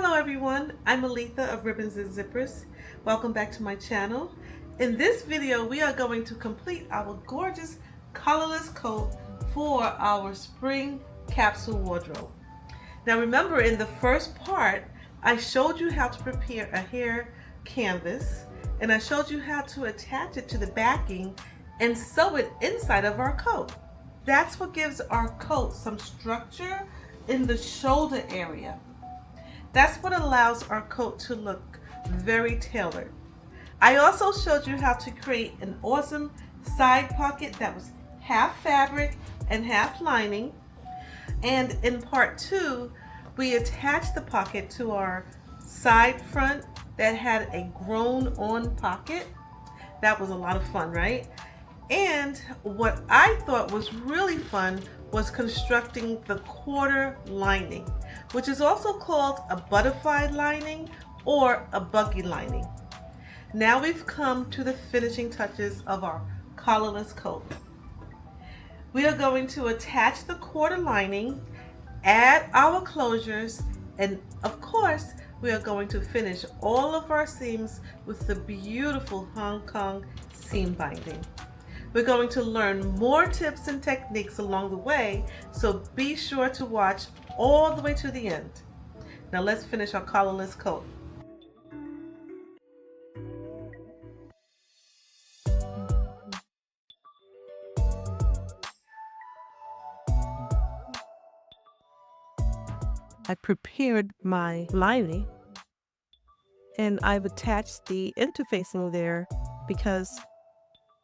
Hello everyone, I'm Aletha of Ribbons and Zippers. Welcome back to my channel. In this video, we are going to complete our gorgeous collarless coat for our spring capsule wardrobe. Now remember, in the first part, I showed you how to prepare a hair canvas and I showed you how to attach it to the backing and sew it inside of our coat. That's what gives our coat some structure in the shoulder area. That's what allows our coat to look very tailored. I also showed you how to create an awesome side pocket that was half fabric and half lining. And in part 2, we attached the pocket to our side front that had a grown on pocket. That was a lot of fun, right? And what I thought was really fun was constructing the quarter lining, which is also called a butterfly lining or a buggy lining. Now we've come to the finishing touches of our collarless coat. We are going to attach the quarter lining, add our closures, and of course, we are going to finish all of our seams with the beautiful Hong Kong seam binding. We're going to learn more tips and techniques along the way, so be sure to watch all the way to the end. Now let's finish our collarless coat. I prepared my lining and I've attached the interfacing there because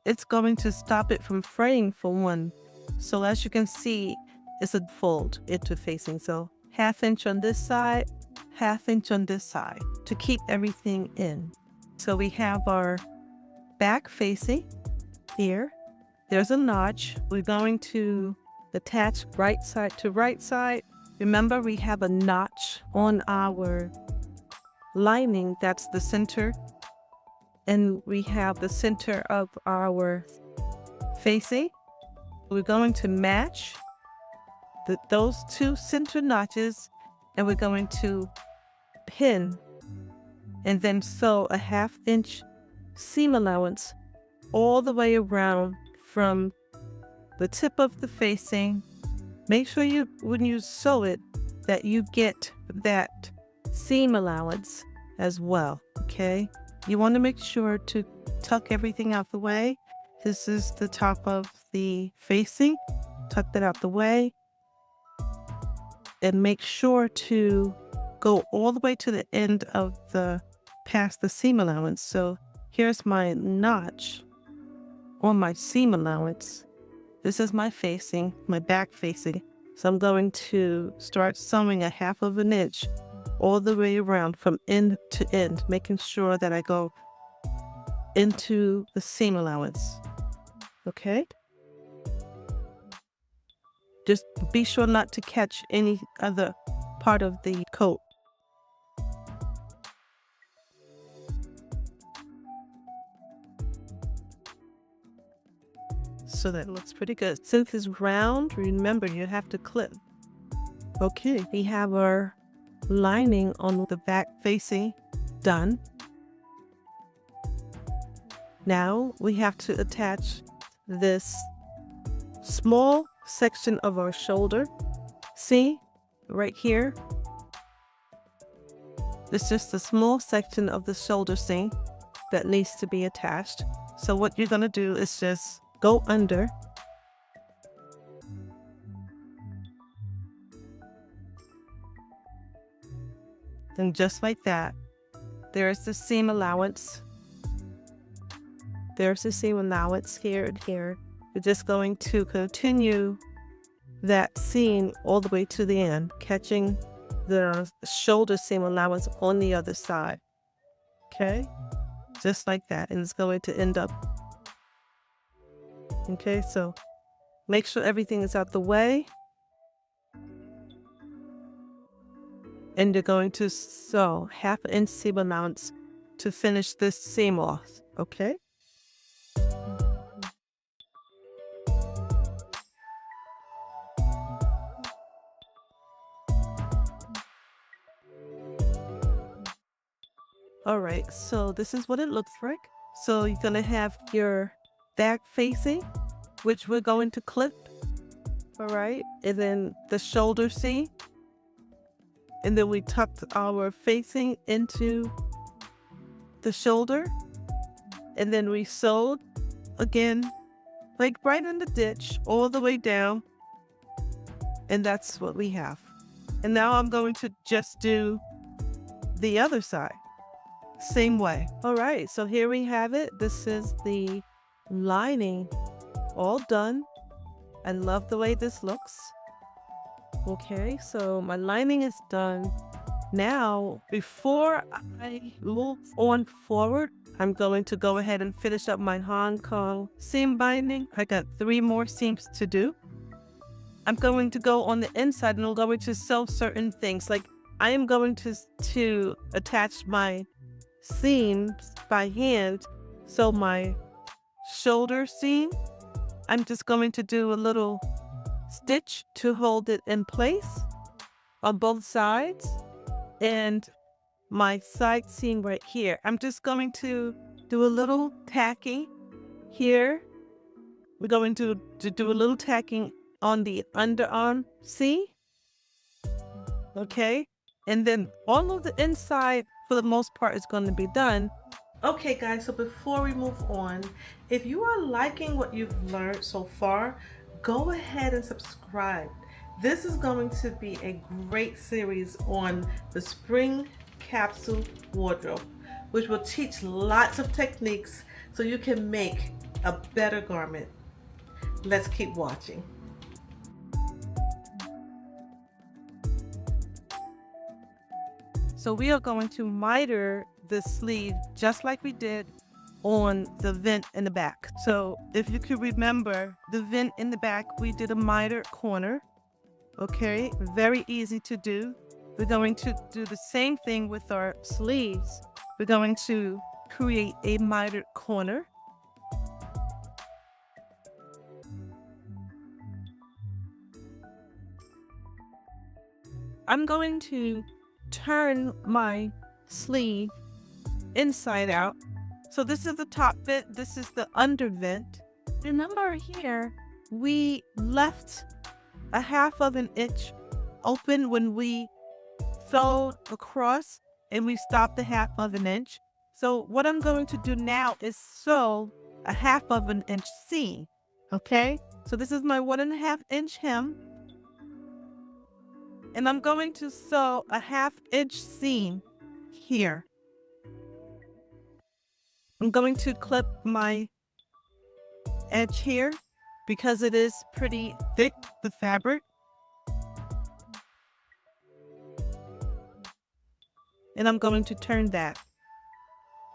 it's going to stop it from fraying for one. So as you can see, it's a fold interfacing. So 1/2 inch on this side, 1/2 inch on this side to keep everything in. So we have our back facing here. There's a notch. We're going to attach right side to right side. Remember, we have a notch on our lining. That's the center. And we have the center of our facing. We're going to match those two center notches, and we're going to pin and then sew a 1/2 inch seam allowance all the way around from the tip of the facing. Make sure when you sew it, that you get that seam allowance as well, okay? You want to make sure to tuck everything out the way. This is the top of the facing. Tuck that out the way. And make sure to go all the way to the end of past the seam allowance. So here's my notch on my seam allowance. This is my facing, my back facing. So I'm going to start sewing a 1/2 inch all the way around from end to end, making sure that I go into the seam allowance. Okay? Just be sure not to catch any other part of the coat. So that looks pretty good. Since it's round, remember you have to clip. Okay, we have our lining on the back facing done. Now we have to attach this small section of our shoulder. See, right here? It's just a small section of the shoulder seam that needs to be attached. So what you're gonna do is just go under and just like that, there's the seam allowance. There's the seam allowance here and here. You're just going to continue that seam all the way to the end, catching the shoulder seam allowance on the other side. Okay? Just like that. And it's going to end up. Okay, so make sure everything is out the way. And you're going to sew 1/2 inch seam allowance to finish this seam off. Okay? All right, so this is what it looks like. So you're gonna have your back facing, which we're going to clip, all right? And then the shoulder seam, and then we tucked our facing into the shoulder, and then we sewed again, like right in the ditch, all the way down, and that's what we have. And now I'm going to just do the other side, same way. All right, so here we have it. This is the lining all done. I love the way this looks. Okay, so my lining is done. Now, before I move on forward, I'm going to go ahead and finish up my Hong Kong seam binding. I got 3 more seams to do. I'm going to go on the inside and I'm going to sew certain things. Like I am going to attach my seams by hand. So my shoulder seam, I'm just going to do a little stitch to hold it in place on both sides. And my side seam right here, I'm just going to do a little tacking here. We're going to do a little tacking on the underarm, see? Okay, and then all of the inside for the most part is going to be done. Okay guys, so before we move on, if you are liking what you've learned so far, go ahead and subscribe. This is going to be a great series on the spring capsule wardrobe, which will teach lots of techniques so you can make a better garment. Let's keep watching. So we are going to miter the sleeve just like we did on the vent in the back. So if you could remember the vent in the back, we did a miter corner. Okay, very easy to do. We're going to do the same thing with our sleeves. We're going to create a mitered corner. I'm going to turn my sleeve inside out. So this is the top vent, this is the under vent. Remember here, we left a 1/2 inch open when we sewed across and we stopped a 1/2 inch. So what I'm going to do now is sew a 1/2 inch seam. Okay, so this is my 1.5 inch hem. And I'm going to sew a 1/2 inch seam here. I'm going to clip my edge here because it is pretty thick, the fabric. And I'm going to turn that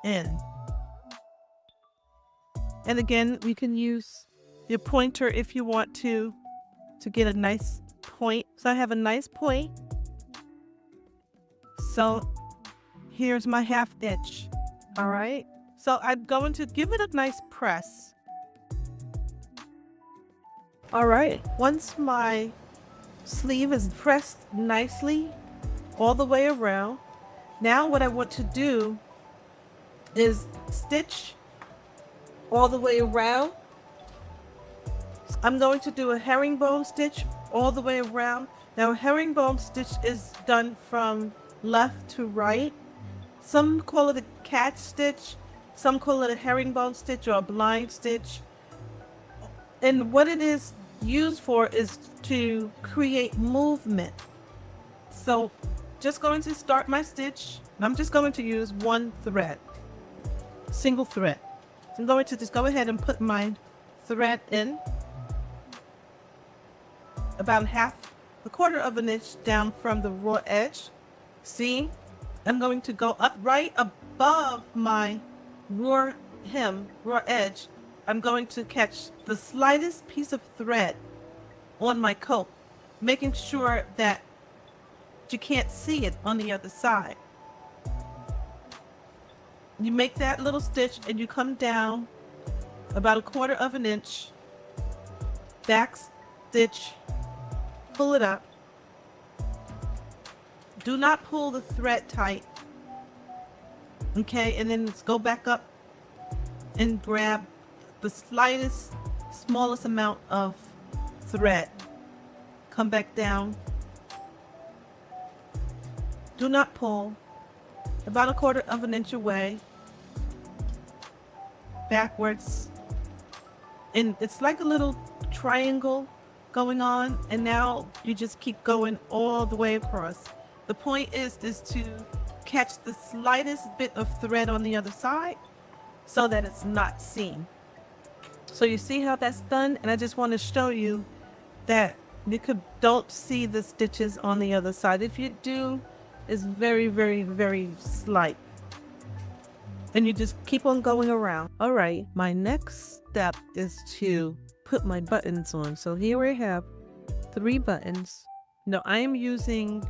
in. And again, you can use your pointer if you want to get a nice point. So I have a nice point. So here's my 1/2 inch. All right. So I'm going to give it a nice press. All right. Once my sleeve is pressed nicely all the way around, now what I want to do is stitch all the way around. I'm going to do a herringbone stitch all the way around. Now a herringbone stitch is done from left to right. Some call it a cat stitch, some call it a herringbone stitch or a blind stitch. And what it is used for is to create movement. So just going to start my stitch. I'm just going to use one thread, single thread. So I'm going to just go ahead and put my thread in about 1/4 inch down from the raw edge. See, I'm going to go up right above my raw hem, raw edge. I'm going to catch the slightest piece of thread on my coat, making sure that you can't see it on the other side. You make that little stitch and you come down about 1/4 inch, back stitch, pull it up. Do not pull the thread tight. Okay, and then let's go back up and grab the slightest, smallest amount of thread. Come back down. Do not pull. About 1/4 of an inch away. Backwards. And it's like a little triangle going on. And now you just keep going all the way across. The point is to catch the slightest bit of thread on the other side so that it's not seen. So you see how that's done? And I just want to show you that you don't see the stitches on the other side. If you do, it's very, very, very slight. And you just keep on going around. All right, my next step is to put my buttons on. So here I have 3 buttons. Now I am using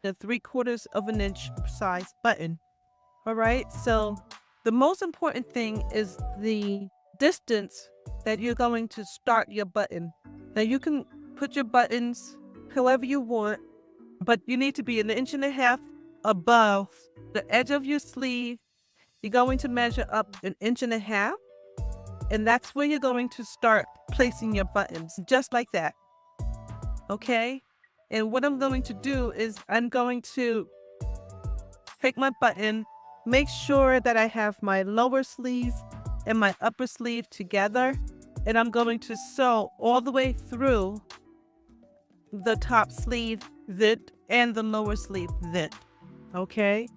the 3/4 of an inch size button. All right, so the most important thing is the distance that you're going to start your button. Now you can put your buttons however you want, but you need to be 1.5 inches above the edge of your sleeve. You're going to measure up 1.5 inches, and that's where you're going to start placing your buttons, just like that. Okay? And what I'm going to do is I'm going to take my button, make sure that I have my lower sleeve and my upper sleeve together, and I'm going to sew all the way through the top sleeve zit and the lower sleeve zit. Okay?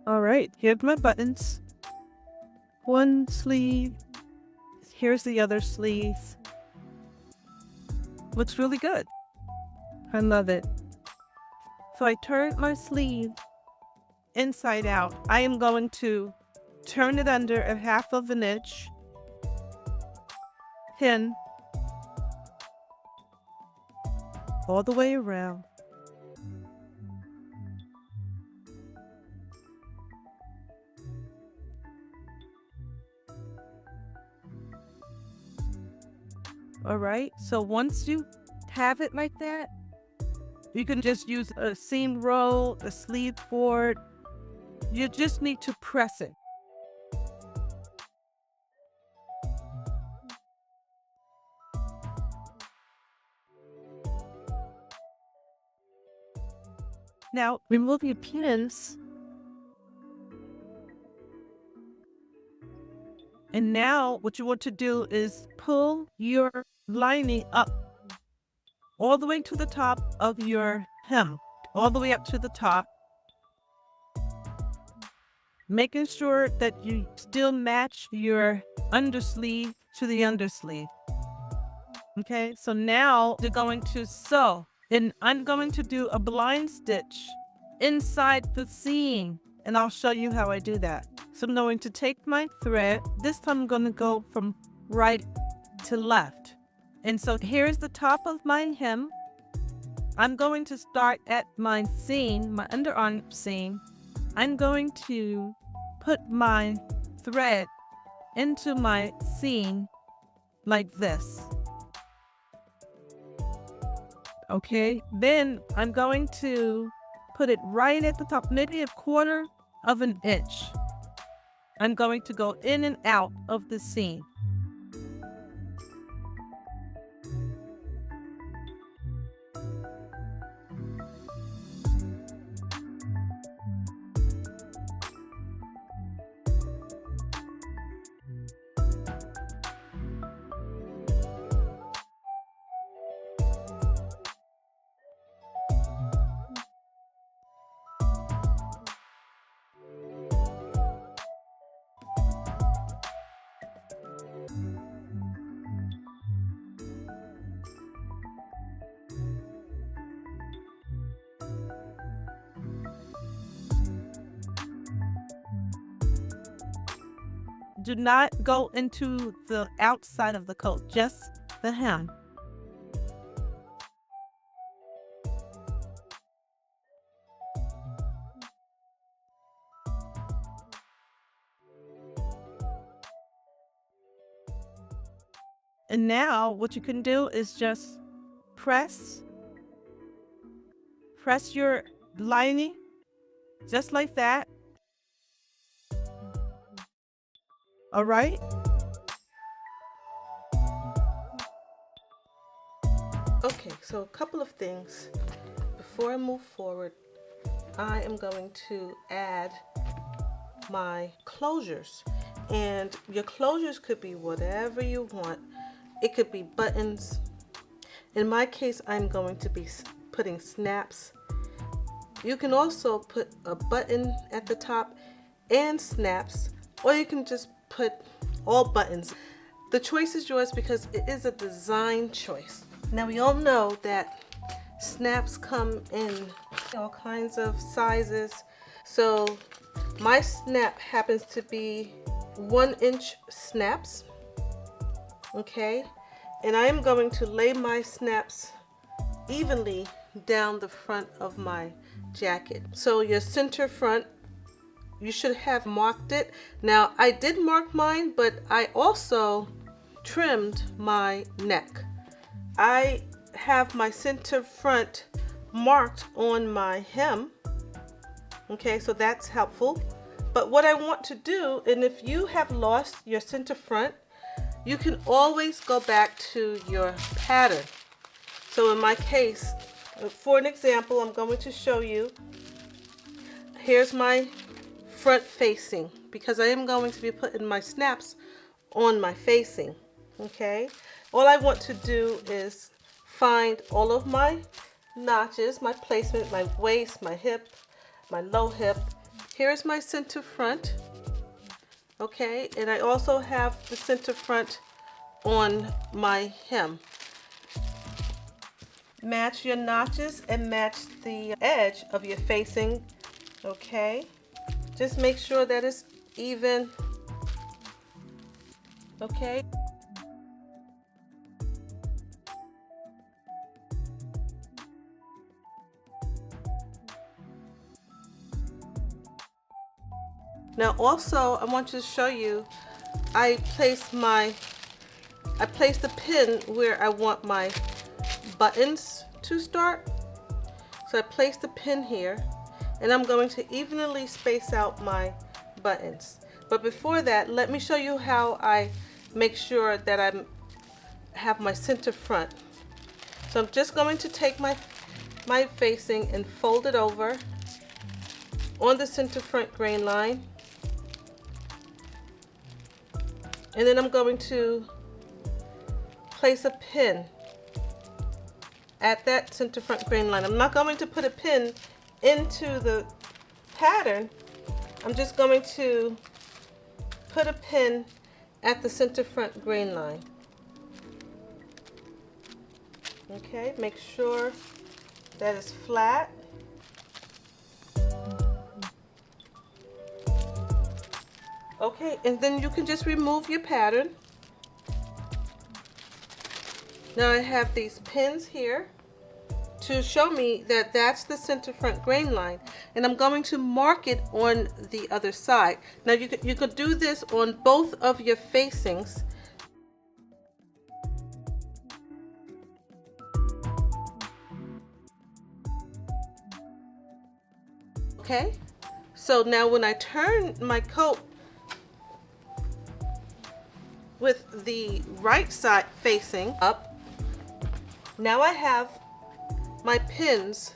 All right, here's my buttons. One sleeve. Here's the other sleeve. Looks really good. I love it. So I turned my sleeve inside out. I am going to turn it under 1/2 inch, pin all the way around. All right, so once you have it like that, you can just use a seam roll, a sleeve board. You just need to press it. Now, remove your pins. And now what you want to do is pull your lining up all the way to the top of your hem, all the way up to the top, making sure that you still match your undersleeve to the undersleeve. Okay, so now you're going to sew, and I'm going to do a blind stitch inside the seam, and I'll show you how I do that. So I'm going to take my thread. This time I'm going to go from right to left. And so here's the top of my hem. I'm going to start at my seam, my underarm seam. I'm going to put my thread into my seam like this. Okay, then I'm going to put it right at the top, maybe 1/4 of an inch. I'm going to go in and out of the seam. Do not go into the outside of the coat, just the hem. And now what you can do is just press your lining just like that. All right. Okay, so a couple of things. Before I move forward, I am going to add my closures. And your closures could be whatever you want. It could be buttons. In my case, I'm going to be putting snaps. You can also put a button at the top and snaps, or you can just put all buttons. The choice is yours because it is a design choice. Now we all know that snaps come in all kinds of sizes. So my snap happens to be 1-inch snaps. Okay, and I am going to lay my snaps evenly down the front of my jacket. So your center front, you should have marked it. Now I did mark mine, but I also trimmed my neck. I have my center front marked on my hem. Okay, so that's helpful. But what I want to do, and if you have lost your center front, you can always go back to your pattern. So in my case, for an example, I'm going to show you. Here's my front facing, because I am going to be putting my snaps on my facing. Okay, all I want to do is find all of my notches, my placement, my waist, my hip, my low hip. Here's my center front. Okay, and I also have the center front on my hem. Match your notches and match the edge of your facing. Okay, just make sure that it's even. Okay. Now also I want to show you, I placed the pin where I want my buttons to start. So I placed the pin here, and I'm going to evenly space out my buttons. But before that, let me show you how I make sure that I have my center front. So I'm just going to take my facing and fold it over on the center front grain line. And then I'm going to place a pin at that center front grain line. I'm not going to put a pin into the pattern. I'm just going to put a pin at the center front grain line. Okay, make sure that is flat. Okay, and then you can just remove your pattern. Now I have these pins here to show me that that's the center front grain line, and I'm going to mark it on the other side. Now you could do this on both of your facings. Okay, so now when I turn my coat with the right side facing up, now I have my pins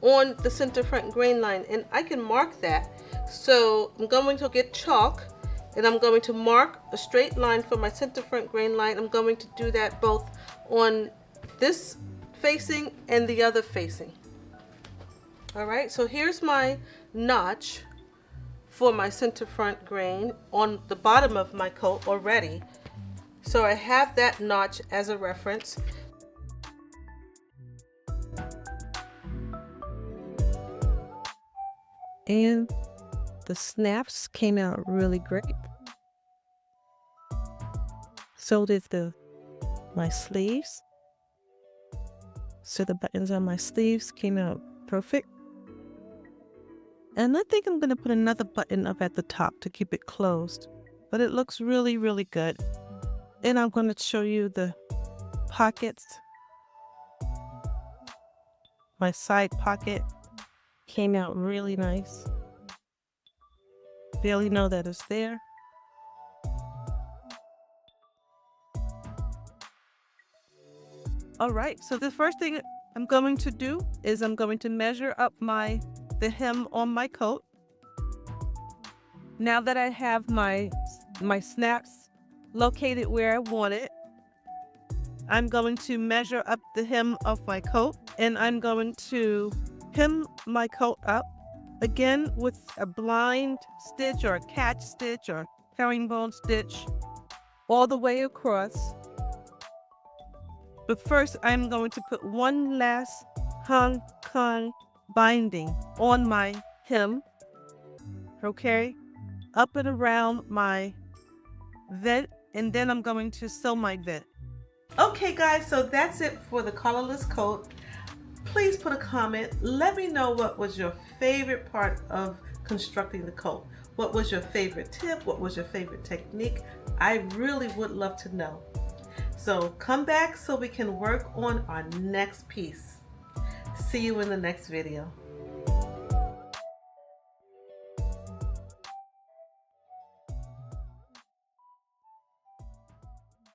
on the center front grain line, and I can mark that. So I'm going to get chalk, and I'm going to mark a straight line for my center front grain line. I'm going to do that both on this facing and the other facing. All right, so here's my notch for my center front grain on the bottom of my coat already. So I have that notch as a reference. And the snaps came out really great. So did my sleeves. So the buttons on my sleeves came out perfect. And I think I'm going to put another button up at the top to keep it closed. But it looks really, really good. And I'm going to show you the pockets. My side pocket came out really nice. Barely know that it's there. All right, so the first thing I'm going to do is I'm going to measure up the hem on my coat. Now that I have my snaps located where I want it, I'm going to measure up the hem of my coat, and I'm going to hem my coat up again with a blind stitch or a catch stitch or herringbone stitch all the way across. But first, I'm going to put one last Hong Kong binding on my hem, okay, up and around my vent, and then I'm going to sew my vent. Okay guys, so that's it for the collarless coat. Please put a comment. Let me know what was your favorite part of constructing the coat. What was your favorite tip? What was your favorite technique? I really would love to know. So come back so we can work on our next piece. See you in the next video.